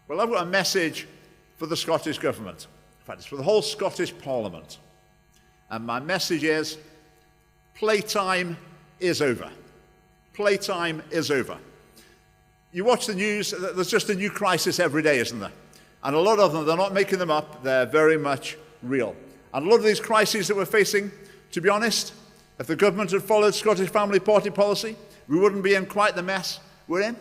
Well, I've got a message for the Scottish Government. In fact, it's for the whole Scottish Parliament. And my message is, playtime is over. Playtime is over. You watch the news, there's just a new crisis every day, isn't there? And a lot of them, they're not making them up, they're very much real. And a lot of these crises that we're facing, to be honest, if the government had followed Scottish Family Party policy, we wouldn't be in quite the mess we're in.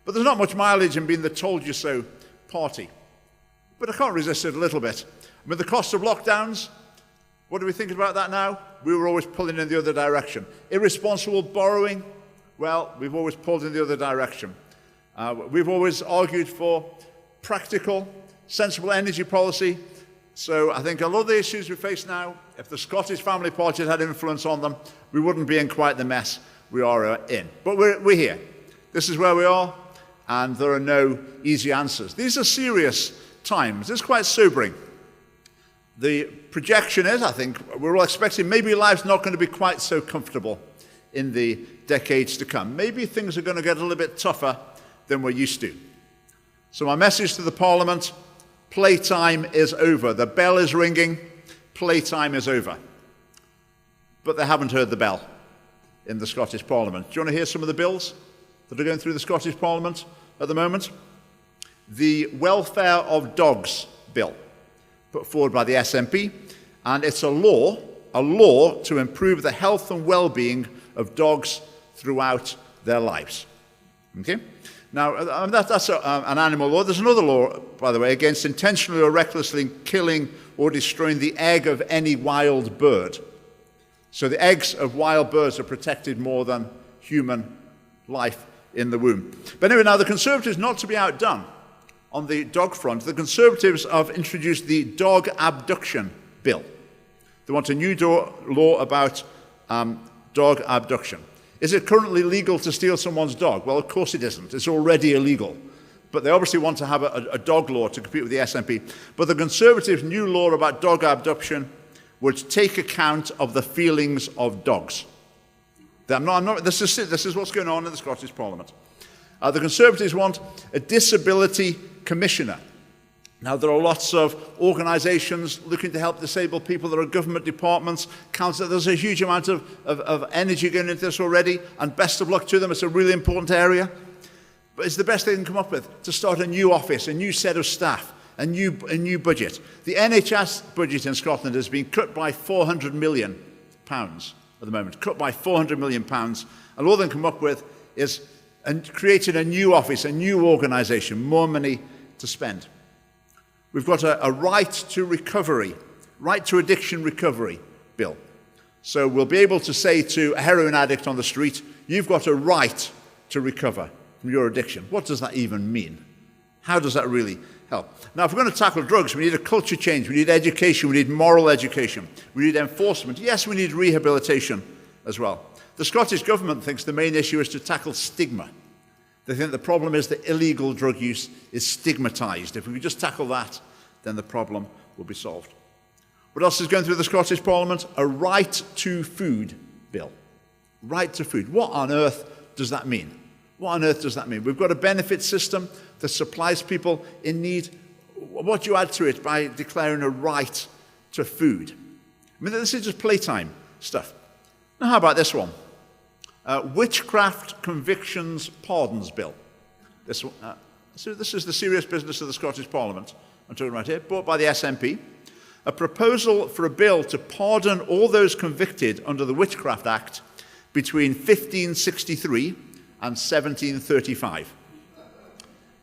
But there's not much mileage in being the told-you-so party. But I can't resist it a little bit. I mean, the cost of lockdowns, what are we thinking about that now? We were always pulling in the other direction. Irresponsible borrowing, well, we've always pulled in the other direction. We've always argued for practical, sensible energy policy. So I think a lot of the issues we face now, if the Scottish Family Party had influence on them, we wouldn't be in quite the mess we are in. But we're here. This is where we are, and there are no easy answers. These are serious times. It's quite sobering. The projection is, I think, we're all expecting maybe life's not going to be quite so comfortable in the decades to come. Maybe things are going to get a little bit tougher than we're used to. So my message to the Parliament, playtime is over. The bell is ringing, playtime is over. But they haven't heard the bell in the Scottish Parliament. Do you want to hear some of the bills that are going through the Scottish Parliament at the moment? The Welfare of Dogs Bill, put forward by the SNP, and it's a law to improve the health and well-being of dogs throughout their lives. Okay? Now, that's an animal law. There's another law, by the way, against intentionally or recklessly killing or destroying the egg of any wild bird. So the eggs of wild birds are protected more than human life in the womb. But anyway, now the Conservatives, not to be outdone on the dog front, the Conservatives have introduced the Dog Abduction Bill. They want a new law about dog abduction. Is it currently legal to steal someone's dog? Well, of course it isn't. It's already illegal. But they obviously want to have a dog law to compete with the SNP. But the Conservatives' new law about dog abduction would take account of the feelings of dogs. This is what's going on in the Scottish Parliament. The Conservatives want a disability commissioner. Now, there are lots of organisations looking to help disabled people. There are government departments, council. There's a huge amount of energy going into this already, and best of luck to them. It's a really important area. But it's the best they can come up with to start a new office, a new set of staff, a new budget. The NHS budget in Scotland has been cut by £400 million at the moment, cut by £400 million. And all they can come up with is creating a new office, a new organisation, more money to spend. We've got a right to recovery, right to addiction recovery bill. So we'll be able to say to a heroin addict on the street, you've got a right to recover from your addiction. What does that even mean? How does that really help? Now, if we're going to tackle drugs, we need a culture change, we need education, we need moral education, we need enforcement. Yes, we need rehabilitation as well. The Scottish Government thinks the main issue is to tackle stigma. They think the problem is that illegal drug use is stigmatised. If we could just tackle that, then the problem will be solved. What else is going through the Scottish Parliament? A right to food bill. Right to food. What on earth does that mean? What on earth does that mean? We've got a benefit system that supplies people in need. What do you add to it by declaring a right to food? I mean, this is just playtime stuff. Now, how about this one? Witchcraft Convictions Pardons Bill. So this is the serious business of the Scottish Parliament. I'm talking right here, brought by the SNP. A proposal for a bill to pardon all those convicted under the Witchcraft Act between 1563 and 1735.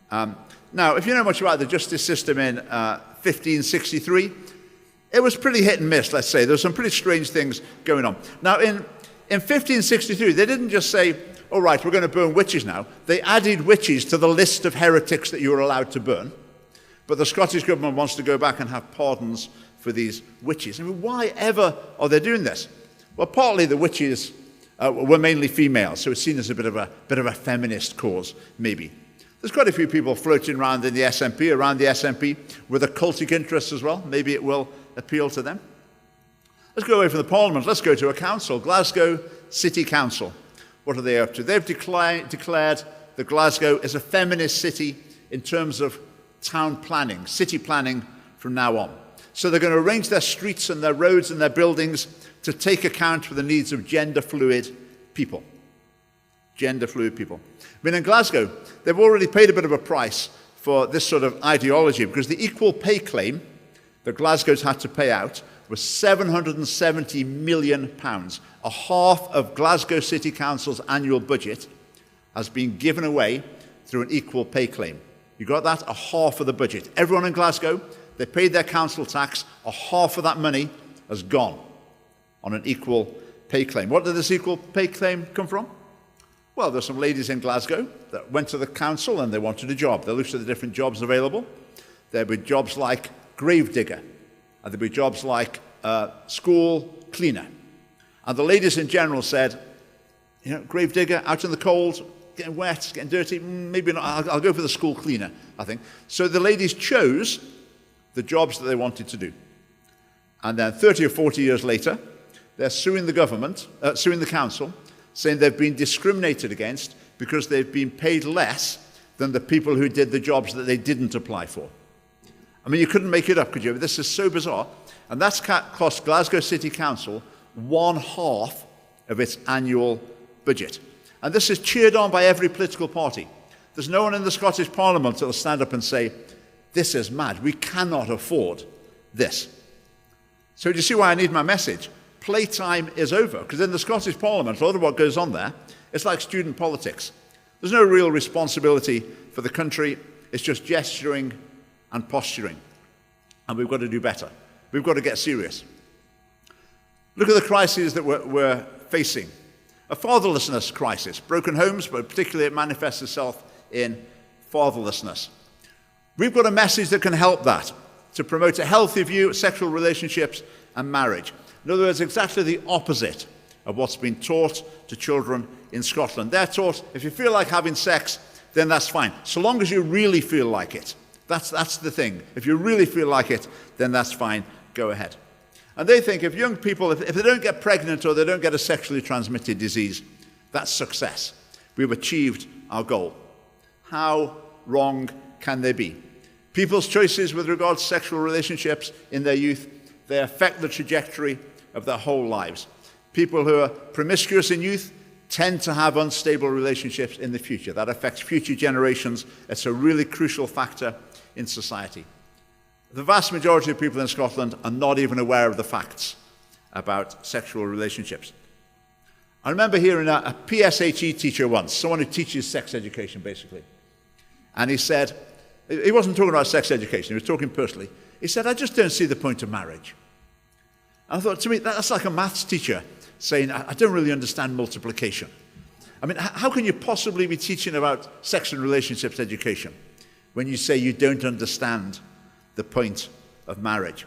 Now, if you know much about the justice system in 1563, it was pretty hit and miss, let's say. There were some pretty strange things going on. Now, in 1563, they didn't just say, all right, we're going to burn witches now. They added witches to the list of heretics that you were allowed to burn. But the Scottish Government wants to go back and have pardons for these witches. I mean, why ever are they doing this? Well, partly the witches were mainly female, so it's seen as a bit of a feminist cause, maybe. There's quite a few people floating around in the SNP, with occultic interests as well. Maybe it will appeal to them. Let's go away from the Parliament. Let's go to a council, Glasgow City Council. What are they up to? They've declared that Glasgow is a feminist city in terms of town planning, city planning from now on. So they're going to arrange their streets and their roads and their buildings to take account for the needs of gender-fluid people. Gender-fluid people. I mean, in Glasgow, they've already paid a bit of a price for this sort of ideology, because the equal pay claim that Glasgow's had to pay out was £770 million. A half of Glasgow City Council's annual budget has been given away through an equal pay claim. You got that? A half of the budget. Everyone in Glasgow, they paid their council tax. A half of that money has gone on an equal pay claim. What did this equal pay claim come from? Well, there's some ladies in Glasgow that went to the council and they wanted a job. They looked at the different jobs available. There would be jobs like gravedigger, and there'd be jobs like school cleaner. And the ladies in general said, you know, gravedigger, out in the cold, getting wet, getting dirty, maybe not, I'll go for the school cleaner, I think. So the ladies chose the jobs that they wanted to do. And then 30 or 40 years later, they're suing the government, suing the council, saying they've been discriminated against because they've been paid less than the people who did the jobs that they didn't apply for. I mean, you couldn't make it up, could you? This is so bizarre. And that's cost Glasgow City Council 1/2 of its annual budget. And this is cheered on by every political party. There's no one in the Scottish Parliament that will stand up and say, this is mad, we cannot afford this. So do you see why I need my message? Playtime is over, because in the Scottish Parliament, a lot of what goes on there, it's like student politics. There's no real responsibility for the country, it's just gesturing and posturing. And we've got to do better. We've got to get serious. Look at the crises that we're facing. A fatherlessness crisis, broken homes, but particularly it manifests itself in fatherlessness. We've got a message that can help that, to promote a healthy view of sexual relationships and marriage. In other words, exactly the opposite of what's been taught to children in Scotland. They're taught, if you feel like having sex, then that's fine, so long as you really feel like it. That's the thing. If you really feel like it, then that's fine, go ahead. And they think if young people, if they don't get pregnant or they don't get a sexually transmitted disease, that's success. We've achieved our goal. How wrong can they be? People's choices with regard to sexual relationships in their youth, they affect the trajectory of their whole lives. People who are promiscuous in youth tend to have unstable relationships in the future. That affects future generations. It's a really crucial factor in society. The vast majority of people in Scotland are not even aware of the facts about sexual relationships. I remember hearing a PSHE teacher once, someone who teaches sex education, basically. And he said, he wasn't talking about sex education, he was talking personally. He said, I just don't see the point of marriage. And I thought, to me, that's like a maths teacher saying, I don't really understand multiplication. I mean, how can you possibly be teaching about sex and relationships education when you say you don't understand the point of marriage?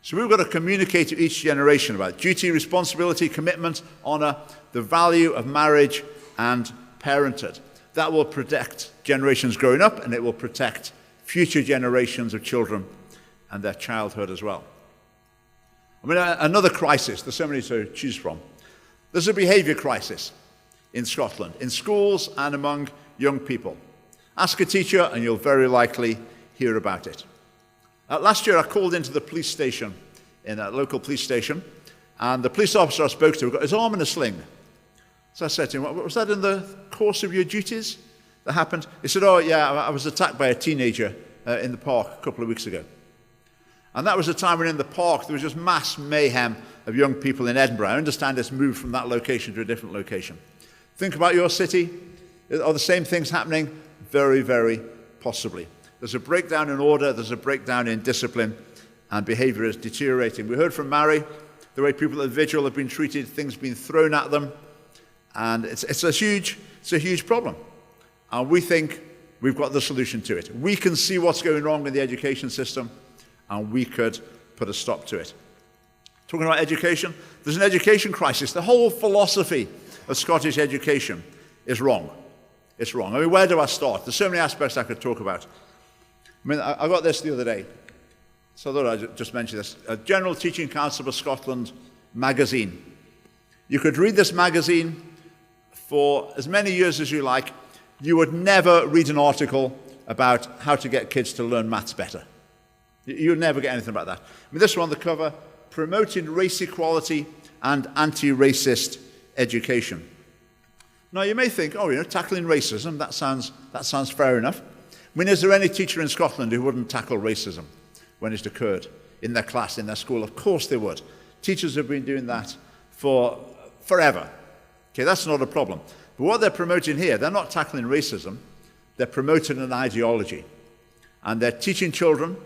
So we've got to communicate to each generation about duty, responsibility, commitment, honour, the value of marriage and parenthood. That will protect generations growing up, and it will protect future generations of children and their childhood as well. I mean, another crisis, there's so many to choose from. There's a behaviour crisis in Scotland, in schools and among young people. Ask a teacher and you'll very likely hear about it. Last year I called into the police station, in a local police station, and the police officer I spoke to got his arm in a sling. So I said to him, was that in the course of your duties that happened? He said, oh yeah, I was attacked by a teenager in the park a couple of weeks ago. And that was the time when in the park there was just mass mayhem of young people in Edinburgh. I understand it's moved from that location to a different location. Think about your city. Are the same things happening? Very, very possibly. There's a breakdown in order, there's a breakdown in discipline, and behaviour is deteriorating. We heard from Mary, the way people at the vigil have been treated, things being thrown at them, and it's a huge problem. And we think we've got the solution to it. We can see what's going wrong in the education system, and we could put a stop to it. Talking about education, there's an education crisis. The whole philosophy of Scottish education is wrong. It's wrong. I mean, where do I start? There's so many aspects I could talk about. I mean, I got this the other day, so I thought I'd just mention this. A General Teaching Council of Scotland magazine. You could read this magazine for as many years as you like. You would never read an article about how to get kids to learn maths better. You'll never get anything about that. I mean, this one on the cover, promoting race equality and anti-racist education. Now, you may think, oh, tackling racism, that sounds fair enough. I mean, is there any teacher in Scotland who wouldn't tackle racism when it occurred in their class, in their school? Of course they would. Teachers have been doing that for forever. Okay, that's not a problem. But what they're promoting here, they're not tackling racism, they're promoting an ideology. And they're teaching children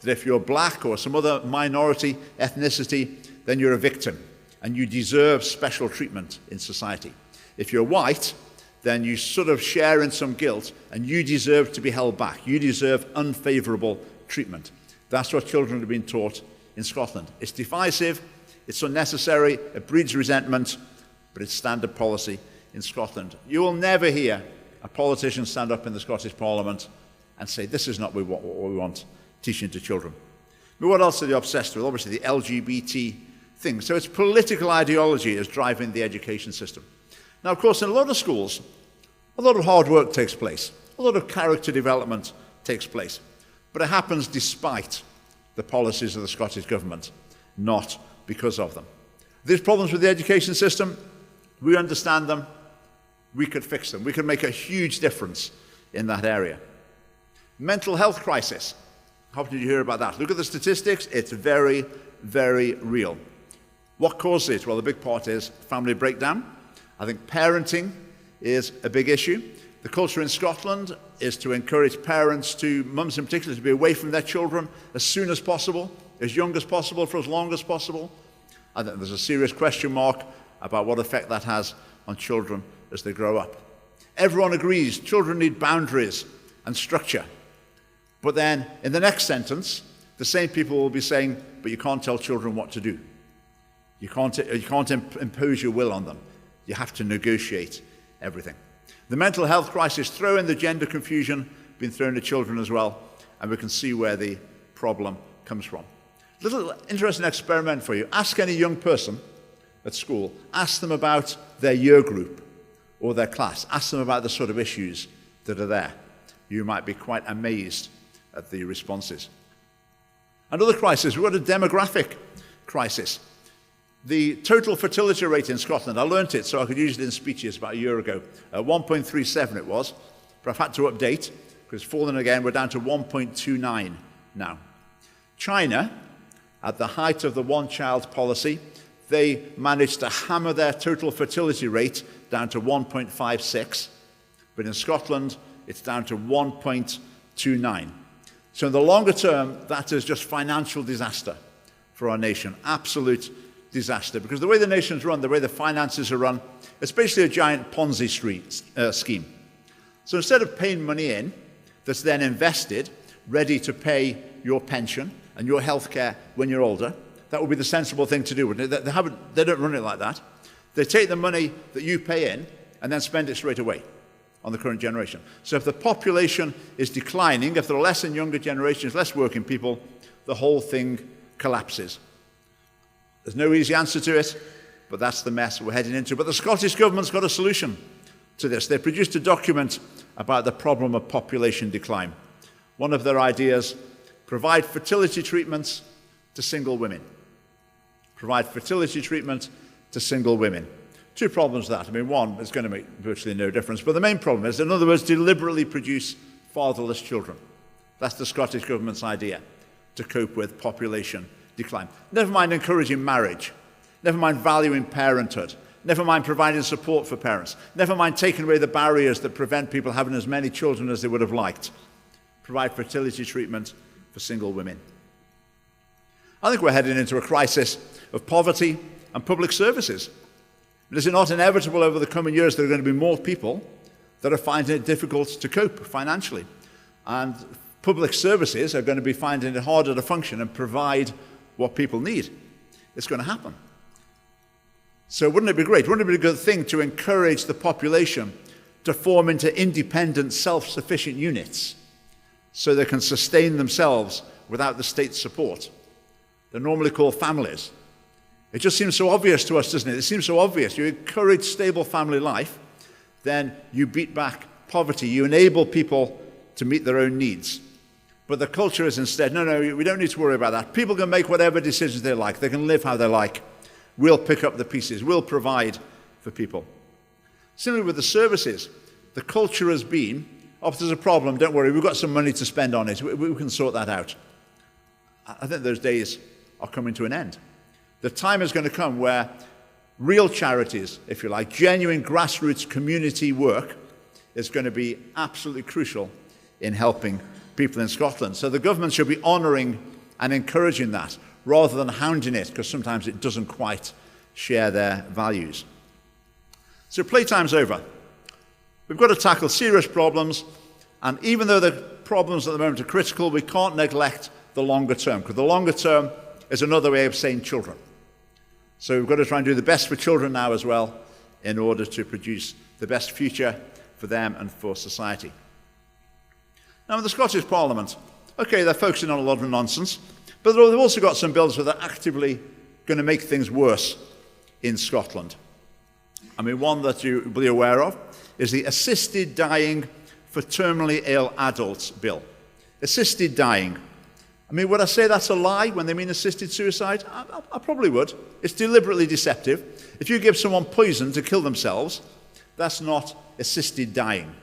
that if you're black or some other minority ethnicity, then you're a victim and you deserve special treatment in society. If you're white, then you sort of share in some guilt and you deserve to be held back. You deserve unfavorable treatment. That's what children have been taught in Scotland. It's divisive, it's unnecessary, it breeds resentment, but it's standard policy in Scotland. You will never hear a politician stand up in the Scottish Parliament and say, this is not what we want teaching to children. But what else are they obsessed with? Obviously the LGBT thing. So it's political ideology is driving the education system. Now, of course, in a lot of schools, a lot of hard work takes place. A lot of character development takes place. But it happens despite the policies of the Scottish Government, not because of them. These problems with the education system, we understand them, we could fix them. We could make a huge difference in that area. Mental health crisis. How did you hear about that? Look at the statistics. It's very, very real. What causes it? Well, the big part is family breakdown. I think parenting is a big issue. The culture in Scotland is to encourage parents, mums in particular, to be away from their children as soon as possible, as young as possible, for as long as possible. I think there's a serious question mark about what effect that has on children as they grow up. Everyone agrees children need boundaries and structure. But then in the next sentence, the same people will be saying, but you can't tell children what to do. You can't impose your will on them. You have to negotiate everything. The mental health crisis, throw in the gender confusion, being thrown to children as well, and we can see where the problem comes from. Little interesting experiment for you. Ask any young person at school, ask them about their year group or their class. Ask them about the sort of issues that are there. You might be quite amazed at the responses. Another crisis, we've got a demographic crisis. The total fertility rate in Scotland, I learnt it so I could use it in speeches about a year ago. 1.37 it was, but I've had to update because it's fallen again. We're down to 1.29 now. China, at the height of the one-child policy, they managed to hammer their total fertility rate down to 1.56, but in Scotland, it's down to 1.29. So in the longer term, that is just financial disaster for our nation, absolute disaster, because the way the nation's run, the way the finances are run, it's basically a giant Ponzi scheme. So instead of paying money in that's then invested, ready to pay your pension and your health care when you're older, that would be the sensible thing to do, wouldn't it? They don't run it like that. They take the money that you pay in and then spend it straight away on the current generation. So if the population is declining, if there are less and younger generations, less working people, the whole thing collapses. There's no easy answer to it, but that's the mess we're heading into. But the Scottish Government's got a solution to this. They produced a document about the problem of population decline. One of their ideas, provide fertility treatments to single women. Provide fertility treatment to single women. Two problems with that. I mean, one, it's going to make virtually no difference. But the main problem is, in other words, deliberately produce fatherless children. That's the Scottish Government's idea to cope with population decline. Never mind encouraging marriage. Never mind valuing parenthood. Never mind providing support for parents. Never mind taking away the barriers that prevent people having as many children as they would have liked. Provide fertility treatment for single women. I think we're heading into a crisis of poverty and public services. Is it not inevitable over the coming years there are going to be more people that are finding it difficult to cope financially? And public services are going to be finding it harder to function and provide what people need. It's going to happen. So wouldn't it be great? Wouldn't it be a good thing to encourage the population to form into independent, self-sufficient units so they can sustain themselves without the state's support? They're normally called families. It just seems so obvious to us, doesn't it? It seems so obvious. You encourage stable family life, then you beat back poverty. You enable people to meet their own needs. But the culture is instead, no, we don't need to worry about that. People can make whatever decisions they like. They can live how they like. We'll pick up the pieces. We'll provide for people. Similarly with the services, the culture has been, if there's a problem, don't worry, we've got some money to spend on it. We can sort that out. I think those days are coming to an end. The time is going to come where real charities, if you like, genuine grassroots community work is going to be absolutely crucial in helping people in Scotland. So the government should be honouring and encouraging that rather than hounding it, because sometimes it doesn't quite share their values. So playtime's over. We've got to tackle serious problems, and even though the problems at the moment are critical, we can't neglect the longer term, because the longer term is another way of saying children. So we've got to try and do the best for children now as well in order to produce the best future for them and for society. Now in the Scottish Parliament, okay, they're focusing on a lot of nonsense, but they've also got some bills that are actively going to make things worse in Scotland. I mean, one that you'll be aware of is the Assisted Dying for Terminally Ill Adults Bill. Assisted dying. I mean, would I say that's a lie when they mean assisted suicide? I probably would. It's deliberately deceptive. If you give someone poison to kill themselves, that's not assisted dying.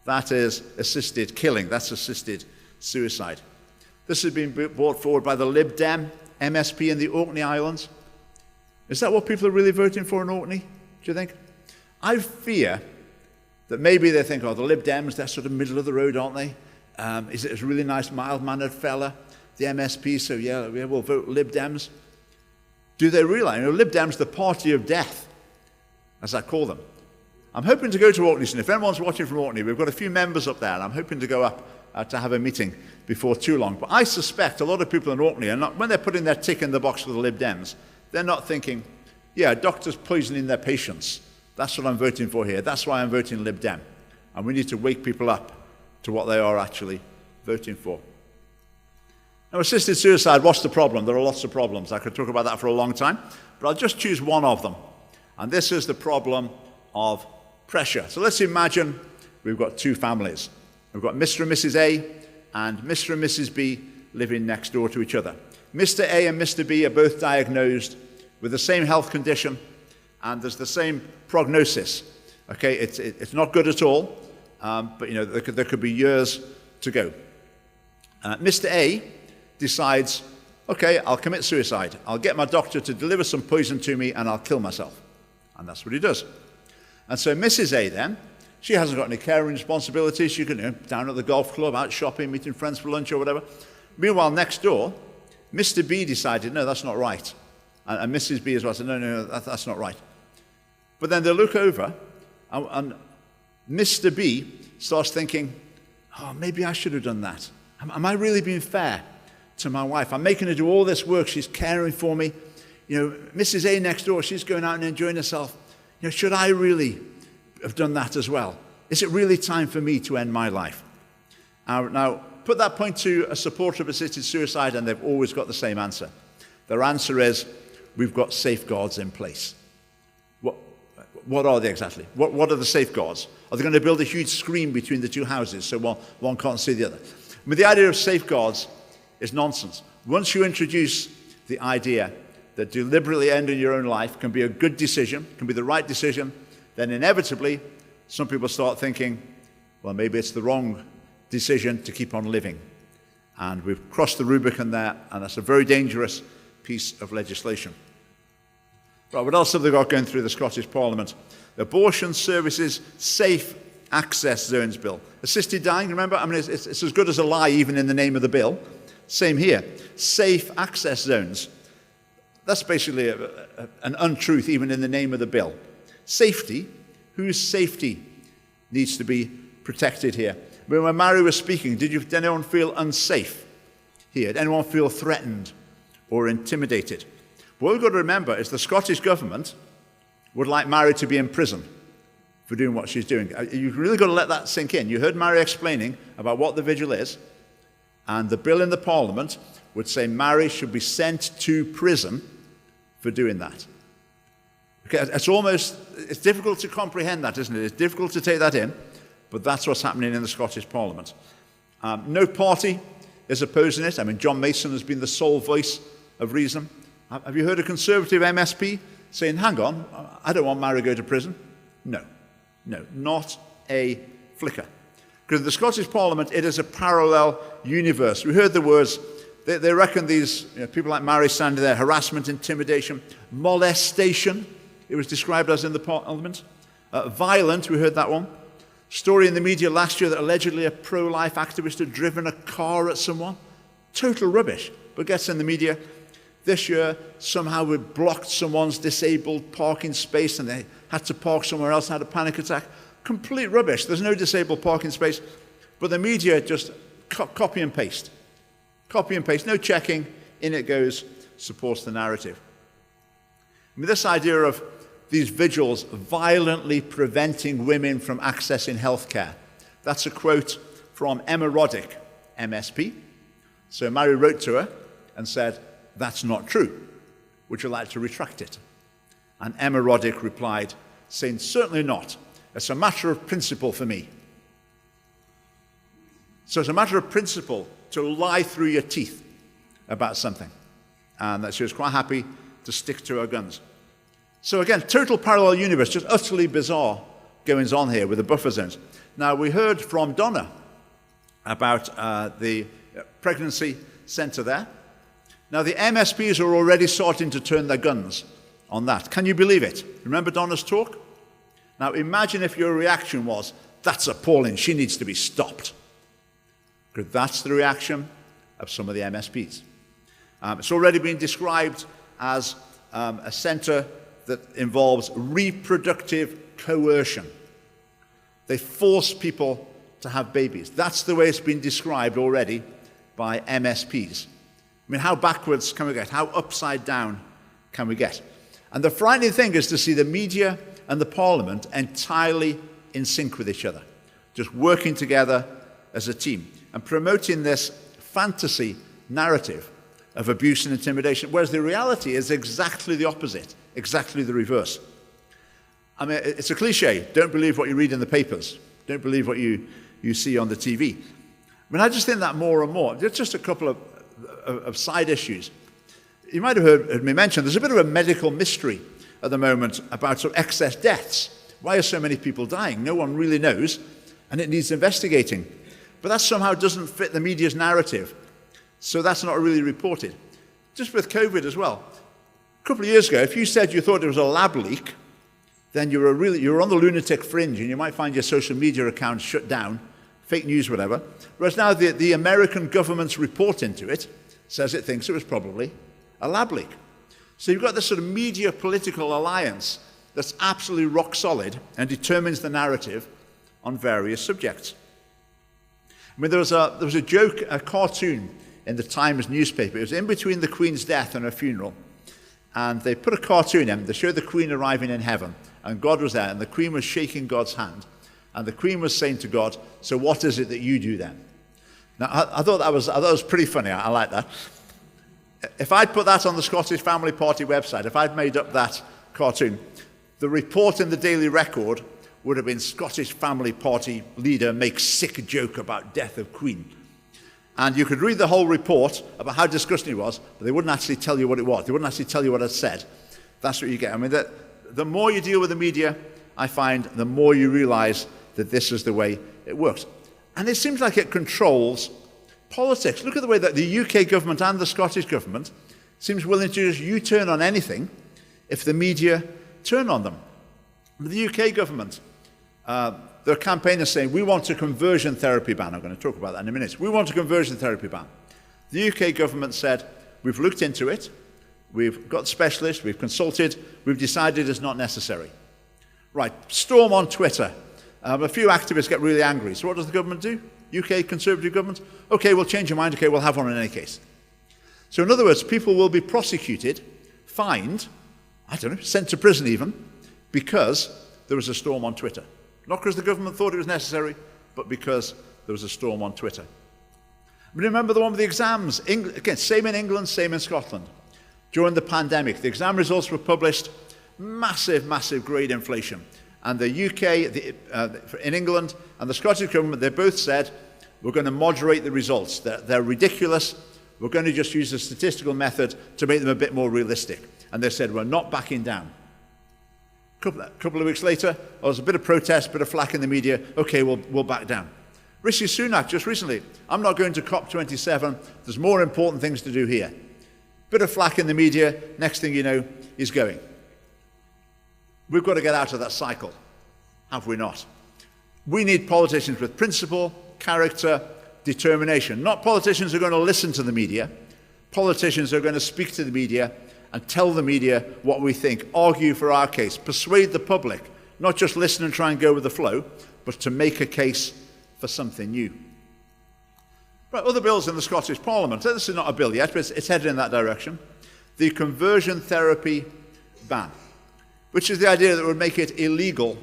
That is assisted killing. That's assisted suicide. This has been brought forward by the Lib Dem MSP in the Orkney Islands. Is that what people are really voting for in Orkney, do you think? I fear that maybe they think, oh, the Lib Dems, they're sort of middle of the road, aren't they? Is it a really nice, mild-mannered fella, the MSP, so yeah, we'll vote Lib Dems. Do they realize, Lib Dems, the party of death, as I call them. I'm hoping to go to Orkney soon. If anyone's watching from Orkney, we've got a few members up there, and I'm hoping to go up to have a meeting before too long. But I suspect a lot of people in Orkney are not, when they're putting their tick in the box for the Lib Dems, they're not thinking, yeah, doctors poisoning their patients. That's what I'm voting for here. That's why I'm voting Lib Dem. And we need to wake people up to what they are actually voting for. Now, assisted suicide, what's the problem? There are lots of problems. I could talk about that for a long time, but I'll just choose one of them. And this is the problem of pressure. So let's imagine we've got two families. We've got Mr. and Mrs. A and Mr. and Mrs. B living next door to each other. Mr. A and Mr. B are both diagnosed with the same health condition, and there's the same prognosis. Okay, it's not good at all, but there could be years to go. Mr. A decides, okay, I'll commit suicide. I'll get my doctor to deliver some poison to me and I'll kill myself. And that's what he does. And so Mrs. A then, she hasn't got any caring responsibilities. She can down at the golf club, out shopping, meeting friends for lunch or whatever. Meanwhile, next door, Mr. B decided, no, that's not right. And Mrs. B as well said, no, that's not right. But then they look over and Mr. B starts thinking, oh, maybe I should have done that. Am I really being fair to my wife? I'm making her do all this work. She's caring for me. Mrs. A next door, she's going out and enjoying herself. Should I really have done that as well? Is it really time for me to end my life? Now, put that point to a supporter of assisted suicide and they've always got the same answer. Their answer is, we've got safeguards in place. What are they exactly? What are the safeguards? Are they going to build a huge screen between the two houses so one can't see the other? I mean, the idea of safeguards is nonsense. Once you introduce the idea that deliberately ending your own life can be a good decision, can be the right decision, then inevitably some people start thinking, well, maybe it's the wrong decision to keep on living. And we've crossed the Rubicon there, and that's a very dangerous piece of legislation. Right, what else have they got going through the Scottish Parliament? The Abortion Services Safe Access Zones Bill. Assisted dying, remember? I mean, it's as good as a lie even in the name of the bill. Same here. Safe access zones. That's basically an untruth even in the name of the bill. Safety. Whose safety needs to be protected here? When Mary was speaking, did anyone feel unsafe here? Did anyone feel threatened or intimidated? What we've got to remember is the Scottish government would like Mary to be in prison for doing what she's doing. You've really got to let that sink in. You heard Mary explaining about what the vigil is, and the bill in the Parliament would say Mary should be sent to prison for doing that. Okay, it's difficult to comprehend that, isn't it? It's difficult to take that in, but that's what's happening in the Scottish Parliament. No party is opposing it. I mean, John Mason has been the sole voice of reason. Have you heard a Conservative MSP saying, hang on, I don't want Mary to go to prison? No, not a flicker. Because in the Scottish Parliament, it is a parallel universe. We heard the words, they reckon these people like Mary standing there, harassment, intimidation, molestation, it was described as in the Parliament. Violent, we heard that one. Story in the media last year that allegedly a pro-life activist had driven a car at someone. Total rubbish, but gets in the media. This year, somehow we blocked someone's disabled parking space and they had to park somewhere else and had a panic attack. Complete rubbish. There's no disabled parking space. But the media just copy and paste. Copy and paste. No checking. In it goes. Supports the narrative. I mean, this idea of these vigils violently preventing women from accessing healthcare. That's a quote from Emma Roddick, MSP. So Mary wrote to her and said, that's not true. Would you like to retract it? And Emma Roddick replied, saying, certainly not. It's a matter of principle for me. So it's a matter of principle to lie through your teeth about something. And that she was quite happy to stick to her guns. So again, total parallel universe, just utterly bizarre goings on here with the buffer zones. Now, we heard from Donna about the pregnancy centre there. Now, the MSPs are already starting to turn their guns on that. Can you believe it? Remember Donna's talk? Now, imagine if your reaction was, that's appalling, she needs to be stopped. Because that's the reaction of some of the MSPs. It's already been described as a centre that involves reproductive coercion. They force people to have babies. That's the way it's been described already by MSPs. I mean, how backwards can we get? How upside down can we get? And the frightening thing is to see the media and the Parliament entirely in sync with each other, just working together as a team and promoting this fantasy narrative of abuse and intimidation, whereas the reality is exactly the opposite, exactly the reverse. I mean, it's a cliche. Don't believe what you read in the papers. Don't believe what you see on the TV. I mean, I just think that more and more. There's just a couple of side issues. You might have heard me mention there's a bit of a medical mystery at the moment about sort of excess deaths. Why are so many people dying? No one really knows, and it needs investigating. But that somehow doesn't fit the media's narrative. So that's not really reported. Just with COVID as well. A couple of years ago, if you said you thought it was a lab leak, then you were on the lunatic fringe and you might find your social media account shut down, fake news, whatever. Whereas now the American government's report into it says it thinks it was probably a lab leak. So you've got this sort of media political alliance that's absolutely rock solid and determines the narrative on various subjects. I mean, there was a joke, a cartoon in the Times newspaper. It was in between the Queen's death and her funeral. And they put a cartoon in. They showed the Queen arriving in heaven. And God was there. And the Queen was shaking God's hand. And the Queen was saying to God, so what is it that you do then? Now, I thought that was pretty funny. I like that. If I'd put that on the Scottish Family Party website, if I'd made up that cartoon, the report in the Daily Record would have been Scottish Family Party leader makes sick joke about death of Queen. And you could read the whole report about how disgusting it was, but they wouldn't actually tell you what it was. They wouldn't actually tell you what it said. That's what you get. I mean, the more you deal with the media, I find, the more you realize that this is the way it works. And it seems like it controls politics. Look at the way that the UK government and the Scottish government seems willing to just U-turn on anything if the media turn on them. The UK government, their campaigners saying, we want a conversion therapy ban. I'm going to talk about that in a minute. We want a conversion therapy ban. The UK government said, we've looked into it, we've got specialists, we've consulted, we've decided it's not necessary. Right, storm on Twitter. A few activists get really angry. So what does the government do? UK Conservative government? Okay, we'll change your mind. Okay, we'll have one in any case. So in other words, people will be prosecuted, fined, I don't know, sent to prison even, because there was a storm on Twitter. Not because the government thought it was necessary, but because there was a storm on Twitter. Remember the one with the exams? Again, same in England, same in Scotland. During the pandemic, the exam results were published, massive, massive grade inflation. And the UK, in England, and the Scottish government, they both said, we're going to moderate the results. They're ridiculous. We're going to just use a statistical method to make them a bit more realistic. And they said, we're not backing down. A couple of weeks later, there was a bit of protest, a bit of flack in the media. Okay, we'll back down. Rishi Sunak, just recently, I'm not going to COP27. There's more important things to do here. Bit of flack in the media. Next thing you know, he's going. We've got to get out of that cycle, have we not? We need politicians with principle, character, determination. Not politicians who are going to listen to the media. Politicians who are going to speak to the media and tell the media what we think, argue for our case, persuade the public, not just listen and try and go with the flow, but to make a case for something new. Right, other bills in the Scottish Parliament. This is not a bill yet, but it's headed in that direction. The conversion therapy ban, which is the idea that it would make it illegal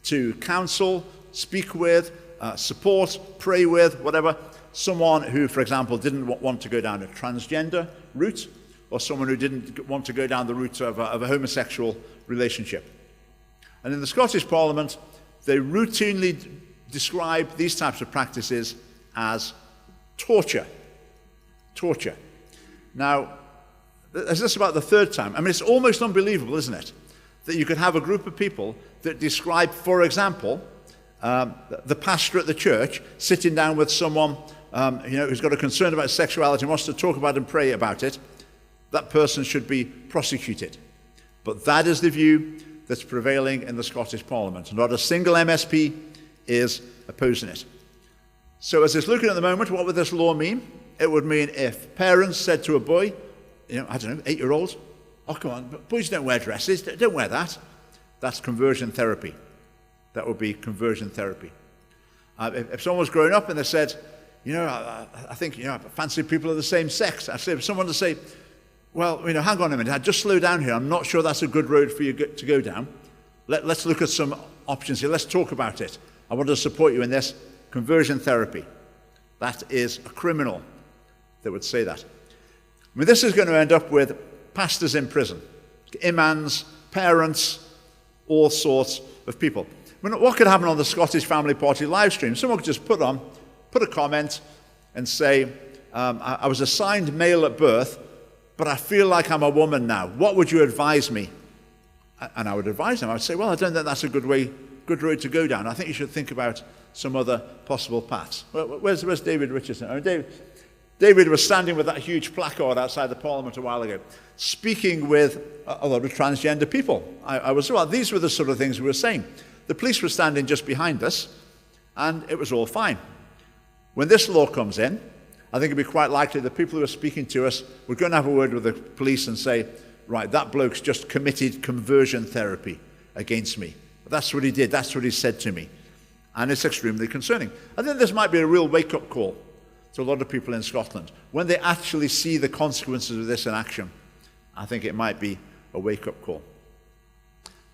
to counsel, speak with, support, pray with, whatever, someone who, for example, didn't want to go down a transgender route, or someone who didn't want to go down the route of a homosexual relationship. And in the Scottish Parliament, they routinely describe these types of practices as torture. Torture. Now, is this about the third time? I mean, it's almost unbelievable, isn't it, that you could have a group of people that describe, for example, the pastor at the church sitting down with someone who's got a concern about sexuality and wants to talk about and pray about it. That person should be prosecuted. But that is the view that's prevailing in the Scottish Parliament. Not a single MSP is opposing it. So as it's looking at the moment, what would this law mean? It would mean if parents said to a boy, I don't know, 8-year-old, oh, come on, boys don't wear dresses, don't wear that. That's conversion therapy. That would be conversion therapy. If someone was growing up and they said, I think, I fancy people of the same sex, I'd say, if someone to say, well, hang on a minute, just slow down here. I'm not sure that's a good road for you to go down. Let's look at some options here. Let's talk about it. I want to support you in this. Conversion therapy. That is a criminal that would say that. I mean, this is going to end up with pastors in prison, imams, parents, all sorts of people. I mean, what could happen on the Scottish Family Party live stream? Someone could just put a comment and say, I was assigned male at birth, but I feel like I'm a woman now. What would you advise me? And I would advise them. I would say, well, I don't think that's a good road to go down. I think you should think about some other possible paths. Where's David Richardson? I mean, David was standing with that huge placard outside the Parliament a while ago, speaking with a lot of transgender people. These were the sort of things we were saying. The police were standing just behind us, and it was all fine. When this law comes in, I think it'd be quite likely that people who are speaking to us would go and have a word with the police and say, right, that bloke's just committed conversion therapy against me. That's what he did. That's what he said to me. And it's extremely concerning. I think this might be a real wake-up call to a lot of people in Scotland. When they actually see the consequences of this in action, I think it might be a wake-up call.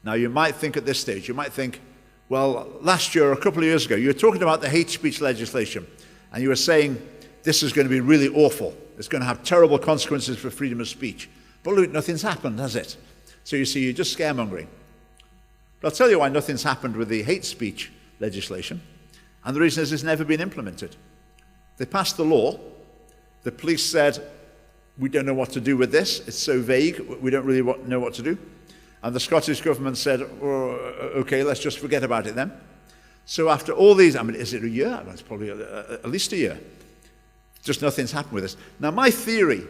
Now, you might think at this stage, well, last year or a couple of years ago, you were talking about the hate speech legislation, and you were saying this is going to be really awful. It's going to have terrible consequences for freedom of speech. But look, nothing's happened, has it? So you see, you're just scaremongering. But I'll tell you why nothing's happened with the hate speech legislation, and the reason is it's never been implemented. They passed the law. The police said, we don't know what to do with this. It's so vague, we don't really know what to do. And the Scottish government said, okay, let's just forget about it then. So after all these, is it a year? It's probably at least a year. Just nothing's happened with this. Now, my theory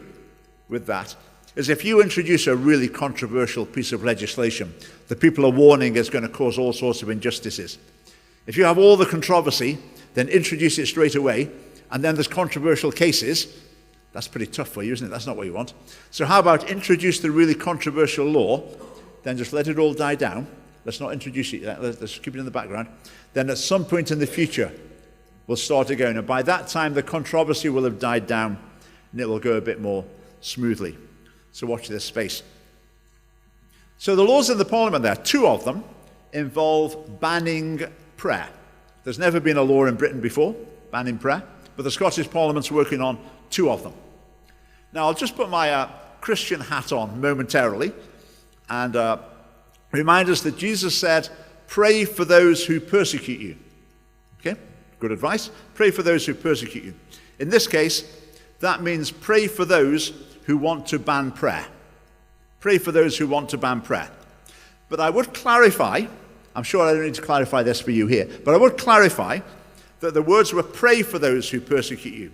with that is if you introduce a really controversial piece of legislation that people are warning is going to cause all sorts of injustices, if you have all the controversy, then introduce it straight away, and then there's controversial cases, that's pretty tough for you, isn't it? That's not what you want. So how about introduce the really controversial law, then just let it all die down. Let's not introduce it yet. Let's keep it in the background. Then at some point in the future, we'll start again. And by that time, the controversy will have died down, and it will go a bit more smoothly. So watch this space. So the laws in the Parliament there, 2 of them, involve banning prayer. There's never been a law in Britain before banning prayer, but the Scottish Parliament's working on 2 of them. Now, I'll just put my Christian hat on momentarily and remind us that Jesus said, pray for those who persecute you. Okay? Good advice. Pray for those who persecute you. In this case, that means pray for those who want to ban prayer. Pray for those who want to ban prayer. But I would clarify, I'm sure I don't need to clarify this for you here, but I would clarify that the words were pray for those who persecute you.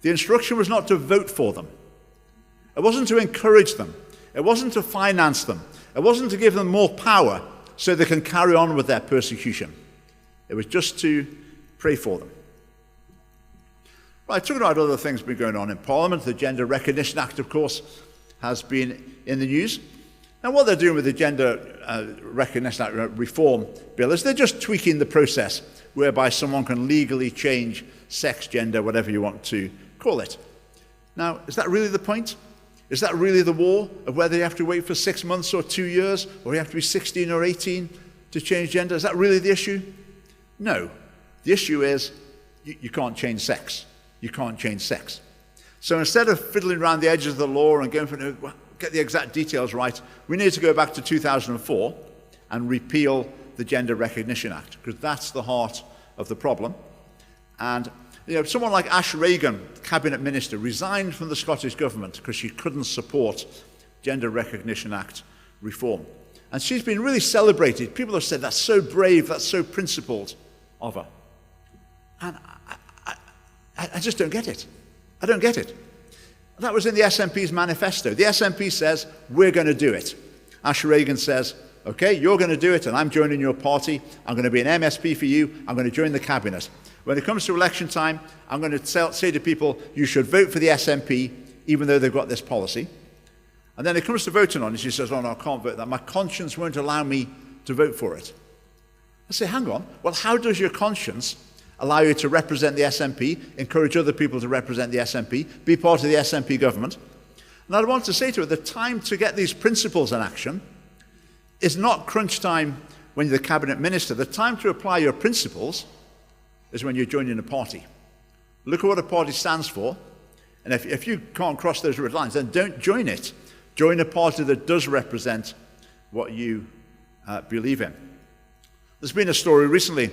The instruction was not to vote for them. It wasn't to encourage them. It wasn't to finance them. It wasn't to give them more power so they can carry on with their persecution. It was just to pray for them. Right, talking about other things been going on in Parliament. The Gender Recognition Act, of course, has been in the news. Now, what they're doing with the Gender Recognition Act reform bill is they're just tweaking the process whereby someone can legally change sex, gender, whatever you want to call it. Now, is that really the point? Is that really the war of whether you have to wait for 6 months or 2 years, or you have to be 16 or 18 to change gender? Is that really the issue? No. The issue is you can't change sex. You can't change sex. So instead of fiddling around the edges of the law and going for get the exact details right, we need to go back to 2004 and repeal the Gender Recognition Act, because that's the heart of the problem. And someone like Ash Regan, Cabinet Minister, resigned from the Scottish Government because she couldn't support Gender Recognition Act reform. And she's been really celebrated. People have said, that's so brave, that's so principled of her. And I just don't get it. I don't get it. That was in the SNP's manifesto. The SNP says, we're going to do it. Ash Regan says, okay, you're going to do it, and I'm joining your party. I'm going to be an MSP for you. I'm going to join the cabinet. When it comes to election time, I'm going to say to people, you should vote for the SNP, even though they've got this policy. And then it comes to voting on it. She says, oh, no, I can't vote that. My conscience won't allow me to vote for it. I say, hang on. Well, how does your conscience allow you to represent the SNP, encourage other people to represent the SNP, be part of the SNP government? And I'd want to say to her, the time to get these principles in action is not crunch time when you're the cabinet minister. The time to apply your principles is when you're joining a party. Look at what a party stands for, and if you can't cross those red lines, then don't join it. Join a party that does represent what you believe in. There's been a story recently.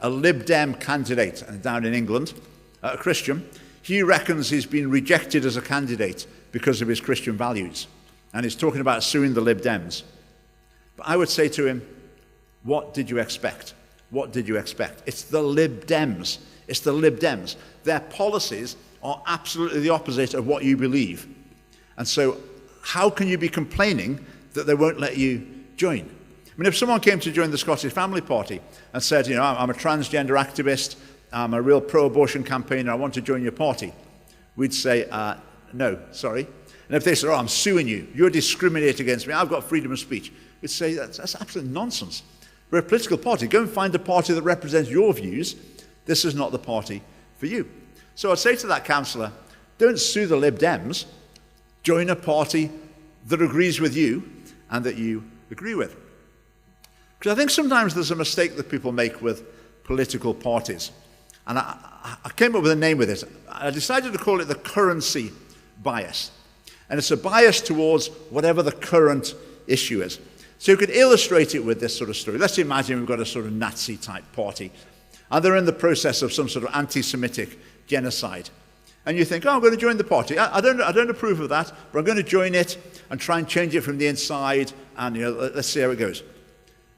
A Lib Dem candidate down in England, a Christian, he reckons he's been rejected as a candidate because of his Christian values. And he's talking about suing the Lib Dems. But I would say to him, what did you expect? What did you expect? It's the Lib Dems. It's the Lib Dems. Their policies are absolutely the opposite of what you believe. And so how can you be complaining that they won't let you join? I mean, if someone came to join the Scottish Family Party and said, I'm a transgender activist, I'm a real pro-abortion campaigner, I want to join your party, we'd say, no, sorry. And if they said, I'm suing you, you're discriminating against me, I've got freedom of speech, we'd say, that's absolute nonsense. We're a political party. Go and find a party that represents your views. This is not the party for you. So I'd say to that councillor, don't sue the Lib Dems, join a party that agrees with you and that you agree with. Because I think sometimes there's a mistake that people make with political parties. And I came up with a name with it. I decided to call it the currency bias. And it's a bias towards whatever the current issue is. So you could illustrate it with this sort of story. Let's imagine we've got a sort of Nazi-type party. And they're in the process of some sort of anti-Semitic genocide. And you think, I'm going to join the party. I don't approve of that, but I'm going to join it and try and change it from the inside. And let's see how it goes.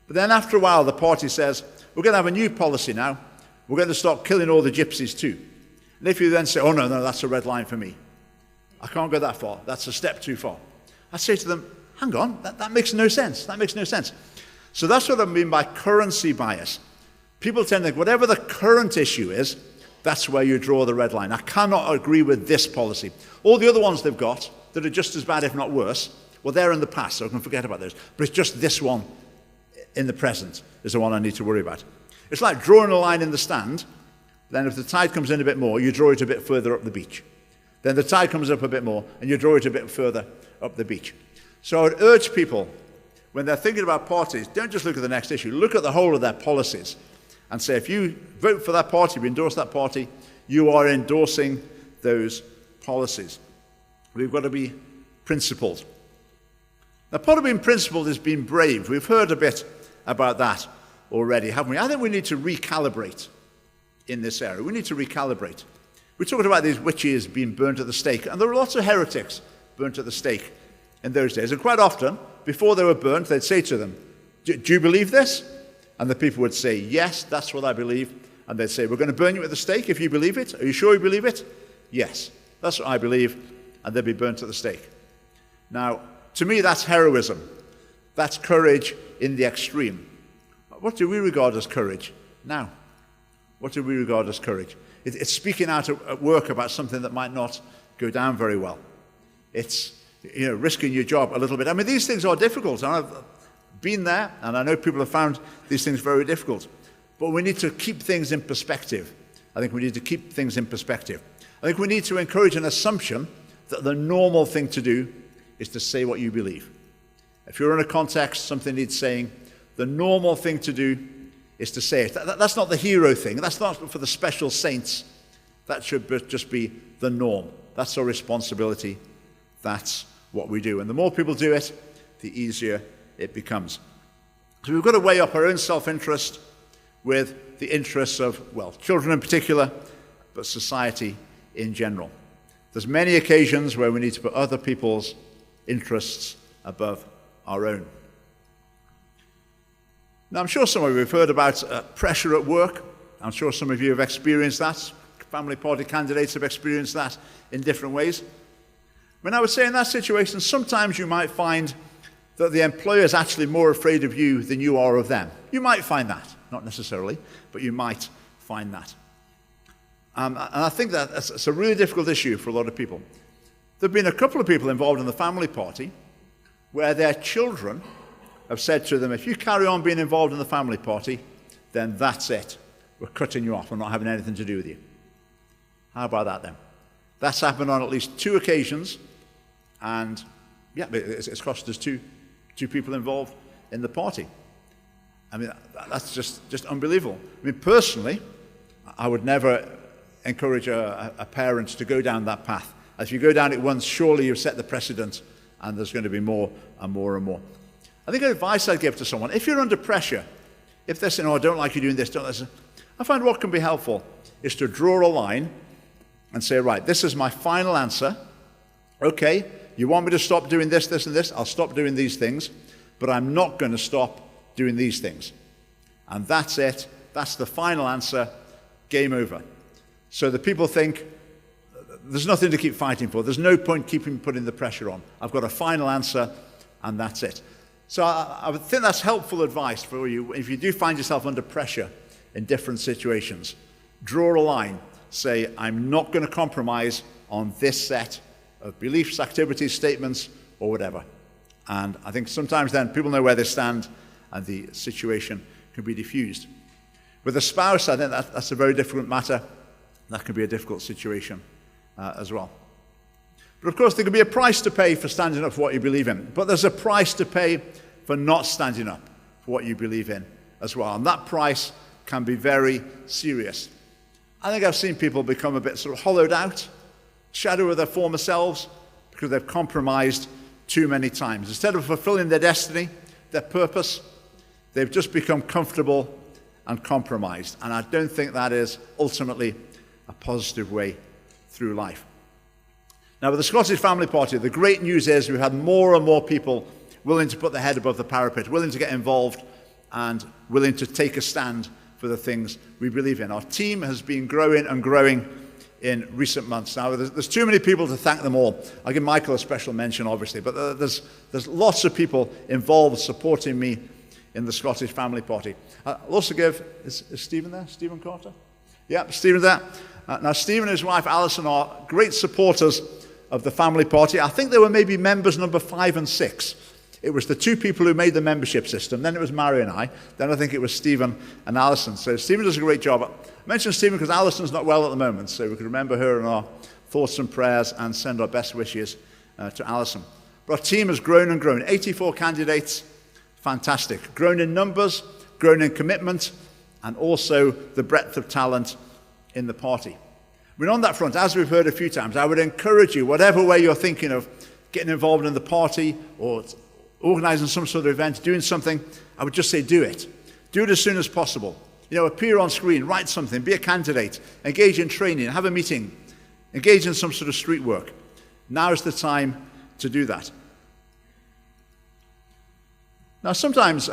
But then after a while, the party says, we're going to have a new policy now. We're going to start killing all the gypsies too. And if you then say, oh, no, that's a red line for me. I can't go that far. That's a step too far. I say to them, hang on, that makes no sense. That makes no sense. So that's what I mean by currency bias. People tend to think whatever the current issue is, that's where you draw the red line. I cannot agree with this policy. All the other ones they've got that are just as bad, if not worse, well, they're in the past, so I can forget about those. But it's just this one in the present is the one I need to worry about. It's like drawing a line in the stand. Then if the tide comes in a bit more, you draw it a bit further up the beach. Then the tide comes up a bit more, and you draw it a bit further up the beach. So I would urge people, when they're thinking about parties, don't just look at the next issue. Look at the whole of their policies and say, if you vote for that party, if you endorse that party, you are endorsing those policies. We've got to be principled. Now, part of being principled is being brave. We've heard a bit about that already, haven't we? I think we need to recalibrate. in this area. We need to recalibrate. We talked about these witches being burnt at the stake, and there were lots of heretics burnt at the stake in those days. And quite often, before they were burnt, they'd say to them, do you believe this? And the people would say, yes, that's what I believe. And they'd say, we're going to burn you at the stake if you believe it. Are you sure you believe it? Yes, that's what I believe. And they'd be burnt at the stake. Now, to me, that's heroism. That's courage in the extreme. What do we regard as courage now? What do we regard as courage? It's speaking out at work about something that might not go down very well. It's risking your job a little bit. I mean, these things are difficult. And I've been there, and I know people have found these things very difficult. But we need to keep things in perspective. I think we need to keep things in perspective. I think we need to encourage an assumption that the normal thing to do is to say what you believe. If you're in a context, something needs saying, the normal thing to do is to say it. That's not the hero thing. That's not for the special saints. That should just be the norm. That's our responsibility. That's what we do. And the more people do it, the easier it becomes. So we've got to weigh up our own self-interest with the interests of, children in particular, but society in general. There's many occasions where we need to put other people's interests above our own. Now, I'm sure some of you have heard about pressure at work. I'm sure some of you have experienced that. Family party candidates have experienced that in different ways. When I would say in that situation, sometimes you might find that the employer is actually more afraid of you than you are of them. You might find that, not necessarily, but you might find that. And I think that's a really difficult issue for a lot of people. There have been a couple of people involved in the family party where their children have said to them, if you carry on being involved in the family party, then that's it. We're cutting you off. We're not having anything to do with you. How about that then? That's happened on at least 2 occasions, and it's cost us two people involved in the party. I mean, that's just unbelievable. I mean, personally, I would never encourage a parent to go down that path. If you go down it once, surely you've set the precedent, and there's going to be more and more and more. I think advice I'd give to someone, if you're under pressure, if they're saying, I don't like you doing this, don't listen, I find what can be helpful is to draw a line and say, right, this is my final answer. Okay, you want me to stop doing this, this, and this? I'll stop doing these things, but I'm not going to stop doing these things. And that's it. That's the final answer. Game over. So the people think, there's nothing to keep fighting for. There's no point putting the pressure on. I've got a final answer, and that's it. So I would think that's helpful advice for you. If you do find yourself under pressure in different situations, draw a line. Say, I'm not going to compromise on this set of beliefs, activities, statements, or whatever. And I think sometimes then people know where they stand and the situation can be diffused. With a spouse, I think that's a very difficult matter. That can be a difficult situation as well. But of course, there can be a price to pay for standing up for what you believe in. But there's a price to pay for not standing up for what you believe in as well. And that price can be very serious. I think I've seen people become a bit sort of hollowed out, shadow of their former selves, because they've compromised too many times. Instead of fulfilling their destiny, their purpose, they've just become comfortable and compromised. And I don't think that is ultimately a positive way through life. Now, with the Scottish Family Party, the great news is we've had more and more people willing to put their head above the parapet, willing to get involved, and willing to take a stand for the things we believe in. Our team has been growing and growing in recent months. Now, there's too many people to thank them all. I'll give Michael a special mention, obviously, but there's lots of people involved supporting me in the Scottish Family Party. I'll also give, is Stephen there? Stephen Carter? Yeah, Stephen's there. Now, Stephen and his wife Alison are great supporters of the family party. I think they were maybe members number 5 and 6. It was the 2 people who made the membership system. Then it was Mary and I. Then I think it was Stephen and Alison. So Stephen does a great job. I mentioned Stephen because Alison's not well at the moment, so we could remember her in our thoughts and prayers and send our best wishes to Alison. But our team has grown and grown. 84 candidates. Fantastic. Grown in numbers, grown in commitment, and also the breadth of talent in the party. I mean, on that front, as we've heard a few times, I would encourage you, whatever way you're thinking of getting involved in the party or organising some sort of event, doing something, I would just say do it. Do it as soon as possible. appear on screen, write something, be a candidate, engage in training, have a meeting, engage in some sort of street work. Now is the time to do that. Now, sometimes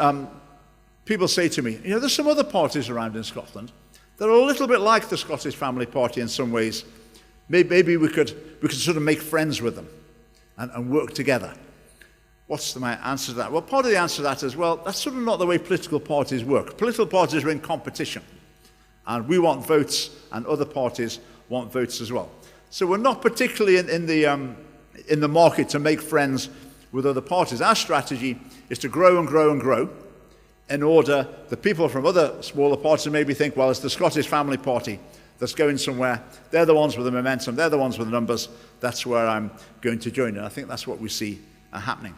people say to me, there's some other parties around in Scotland that are a little bit like the Scottish Family Party in some ways. Maybe we could sort of make friends with them and work together. What's my answer to that? Well, part of the answer to that is, well, that's sort of not the way political parties work. Political parties are in competition, and we want votes, and other parties want votes as well. So we're not particularly in the market to make friends with other parties. Our strategy is to grow and grow and grow, in order the people from other smaller parties maybe think, well, it's the Scottish Family Party that's going somewhere. They're the ones with the momentum. They're the ones with the numbers. That's where I'm going to join. And I think that's what we see happening.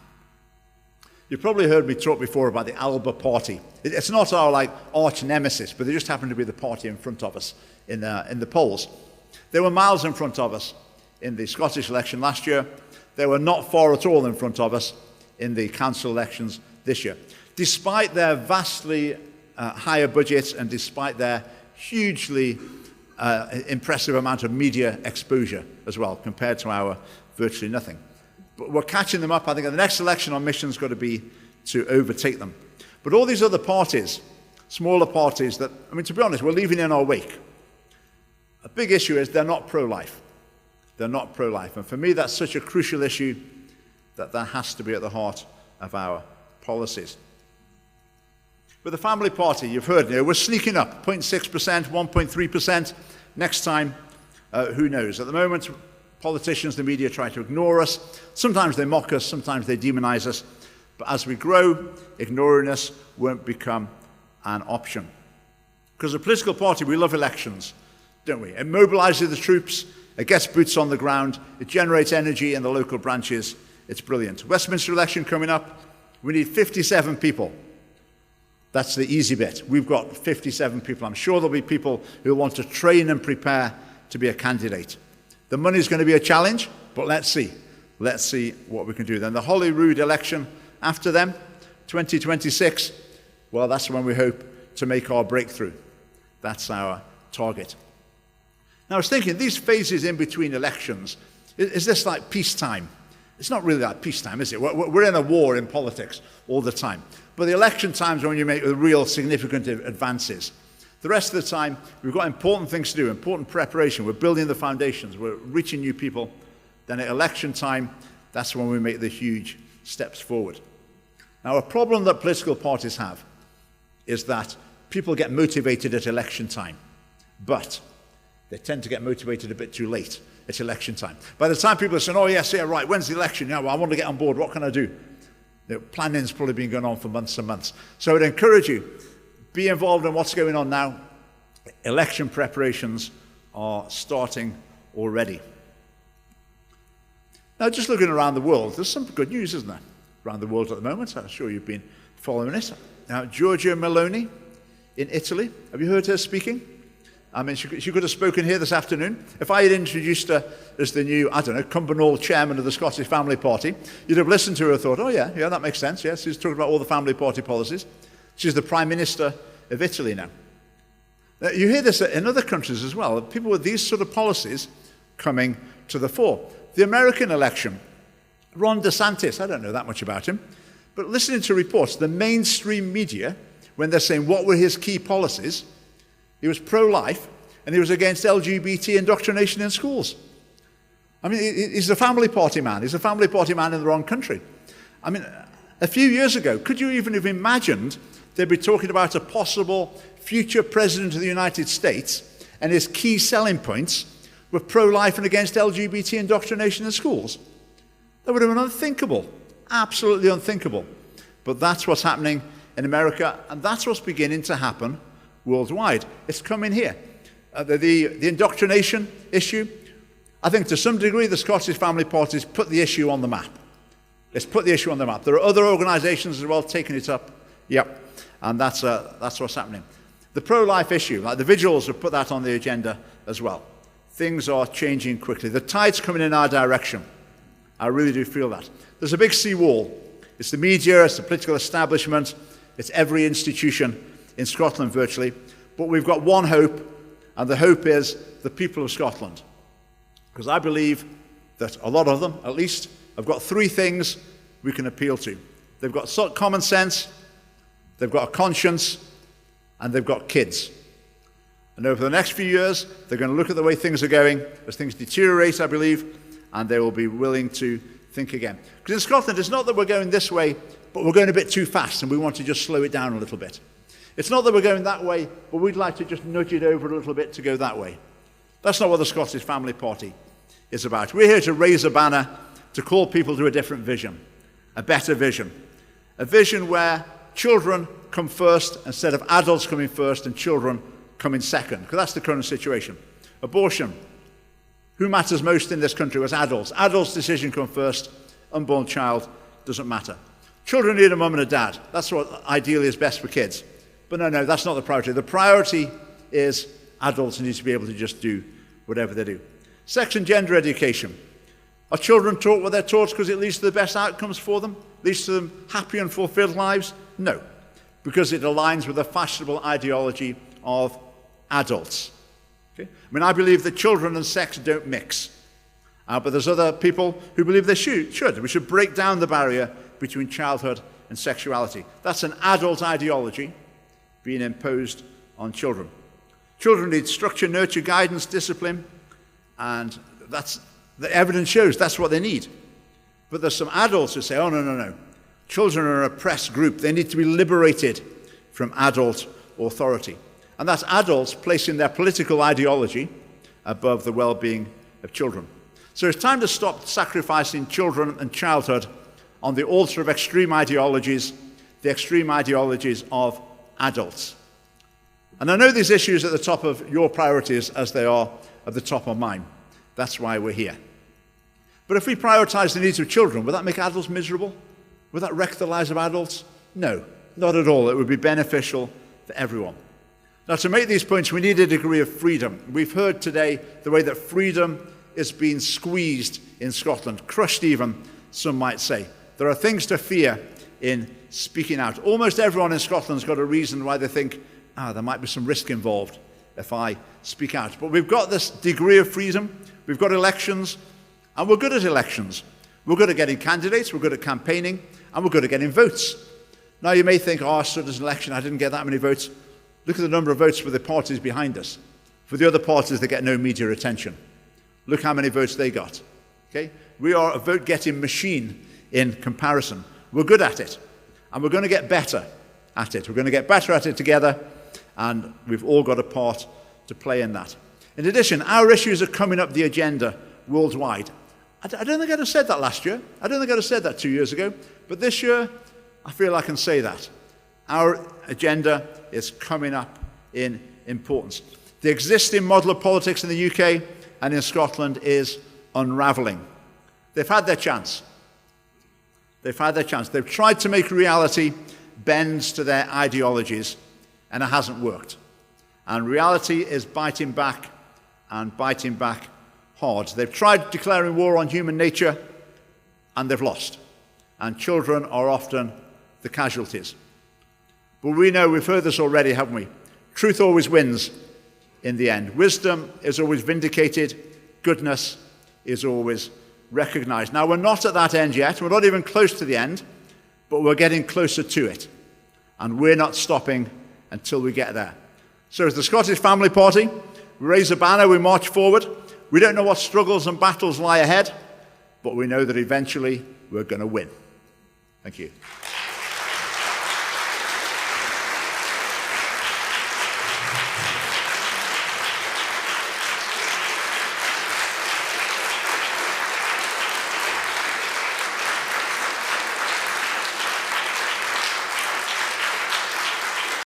You've probably heard me talk before about the Alba Party. It's not our arch nemesis, but they just happen to be the party in front of us in the polls. They were miles in front of us in the Scottish election last year. They were not far at all in front of us in the council elections this year. Despite their vastly higher budgets and despite their hugely impressive amount of media exposure as well, compared to our virtually nothing. But we're catching them up. I think the next election, our mission's got to be to overtake them. But all these other parties, smaller parties that, to be honest, we're leaving in our wake. A big issue is they're not pro-life. They're not pro-life. And for me, that's such a crucial issue that has to be at the heart of our policies. With the Family Party, you've heard, we're sneaking up, 0.6%, 1.3%. Next time, who knows? At the moment, politicians, the media try to ignore us. Sometimes they mock us, sometimes they demonize us. But as we grow, ignoring us won't become an option. Because a political party, we love elections, don't we? It mobilizes the troops, it gets boots on the ground, it generates energy in the local branches. It's brilliant. Westminster election coming up, we need 57 people. That's the easy bit. We've got 57 people. I'm sure there'll be people who want to train and prepare to be a candidate. The money's going to be a challenge, but let's see. Let's see what we can do. Then the Holyrood election after them, 2026, well, that's when we hope to make our breakthrough. That's our target. Now, I was thinking, these phases in between elections, is this like peacetime? It's not really like peacetime, is it? We're in a war in politics all the time. But the election times are when you make the real significant advances. The rest of the time, we've got important things to do, important preparation. We're building the foundations. We're reaching new people. Then at election time, that's when we make the huge steps forward. Now, a problem that political parties have is that people get motivated at election time, but they tend to get motivated a bit too late. It's election time. By the time people are saying, oh, yes, yeah, right, when's the election? Yeah, well, I want to get on board. What can I do? Planning's probably been going on for months and months. So I'd encourage you, be involved in what's going on now. Election preparations are starting already. Now, just looking around the world, there's some good news, isn't there, around the world at the moment? I'm sure you've been following it. Now, Giorgia Meloni in Italy, have you heard her speaking? She could have spoken here this afternoon. If I had introduced her as the new, Cumbernauld chairman of the Scottish Family Party, you'd have listened to her and thought, oh, yeah, that makes sense. Yes, she's talking about all the family party policies. She's the Prime Minister of Italy now. You hear this in other countries as well, people with these sort of policies coming to the fore. The American election, Ron DeSantis, I don't know that much about him, but listening to reports, the mainstream media, when they're saying what were his key policies, he was pro-life, and he was against LGBT indoctrination in schools. He's a family party man. He's a family party man in the wrong country. A few years ago, could you even have imagined they'd be talking about a possible future president of the United States and his key selling points were pro-life and against LGBT indoctrination in schools? That would have been unthinkable, absolutely unthinkable. But that's what's happening in America, and that's what's beginning to happen worldwide. It's coming here. The indoctrination issue, I think to some degree the Scottish Family Party's put the issue on the map. It's put the issue on the map. There are other organisations as well taking it up. Yep, and that's what's happening. The pro-life issue, like the Vigils have put that on the agenda as well. Things are changing quickly. The tide's coming in our direction. I really do feel that. There's a big seawall. It's the media, it's the political establishment, it's every institution in Scotland virtually. But we've got one hope, and the hope is the people of Scotland. Because I believe that a lot of them, at least, have got three things we can appeal to. They've got common sense, they've got a conscience, and they've got kids. And over the next few years, they're going to look at the way things are going as things deteriorate, I believe, and they will be willing to think again. Because in Scotland, it's not that we're going this way, but we're going a bit too fast, and we want to just slow it down a little bit. It's not that we're going that way, but we'd like to just nudge it over a little bit to go that way. That's not what the Scottish Family Party is about. We're here to raise a banner, to call people to a different vision, a better vision. A vision where children come first instead of adults coming first and children coming second, because that's the current situation. Abortion. Who matters most in this country was adults. Adults' decision come first, unborn child doesn't matter. Children need a mum and a dad. That's what ideally is best for kids. But no, that's not the priority. The priority is adults need to be able to just do whatever they do. Sex and gender education. Are children taught what they're taught because it leads to the best outcomes for them? Leads to them happy and fulfilled lives? No, because it aligns with the fashionable ideology of adults. Okay? I mean, I believe that children and sex don't mix. But there's other people who believe they should. We should break down the barrier between childhood and sexuality. That's an adult ideology being imposed on children. Children need structure, nurture, guidance, discipline, and that's the evidence shows that's what they need. But there's some adults who say, oh, no. Children are an oppressed group. They need to be liberated from adult authority. And that's adults placing their political ideology above the well-being of children. So it's time to stop sacrificing children and childhood on the altar of extreme ideologies, the extreme ideologies of adults. And I know these issues are at the top of your priorities as they are at the top of mine. That's why we're here. But if we prioritize the needs of children, would that make adults miserable? Would that wreck the lives of adults? No, not at all. It would be beneficial for everyone. Now, to make these points, we need a degree of freedom. We've heard today the way that freedom is being squeezed in Scotland, crushed even, some might say. There are things to fear in speaking out. Almost everyone in Scotland's got a reason why they think, there might be some risk involved if I speak out. But we've got this degree of freedom. We've got elections, and we're good at elections. We're good at getting candidates, we're good at campaigning, and we're good at getting votes. Now, you may think, I stood as an election, I didn't get that many votes. Look at the number of votes for the parties behind us. For the other parties, they get no media attention. Look how many votes they got. Okay? We are a vote-getting machine in comparison. We're good at it, and we're going to get better at it. We're going to get better at it together, and we've all got a part to play in that. In addition, our issues are coming up the agenda worldwide. I don't think I'd have said that last year. I don't think I'd have said that 2 years ago. But this year, I feel I can say that. Our agenda is coming up in importance. The existing model of politics in the UK and in Scotland is unravelling. They've had their chance. They've had their chance. They've tried to make reality bend to their ideologies, and it hasn't worked. And reality is biting back and biting back hard. They've tried declaring war on human nature, and they've lost. And children are often the casualties. But we know, we've heard this already, haven't we? Truth always wins in the end. Wisdom is always vindicated. Goodness is always recognized. Now, we're not at that end yet. We're not even close to the end, but we're getting closer to it. And we're not stopping until we get there. So as the Scottish Family Party, we raise a banner, we march forward. We don't know what struggles and battles lie ahead, but we know that eventually we're going to win. Thank you.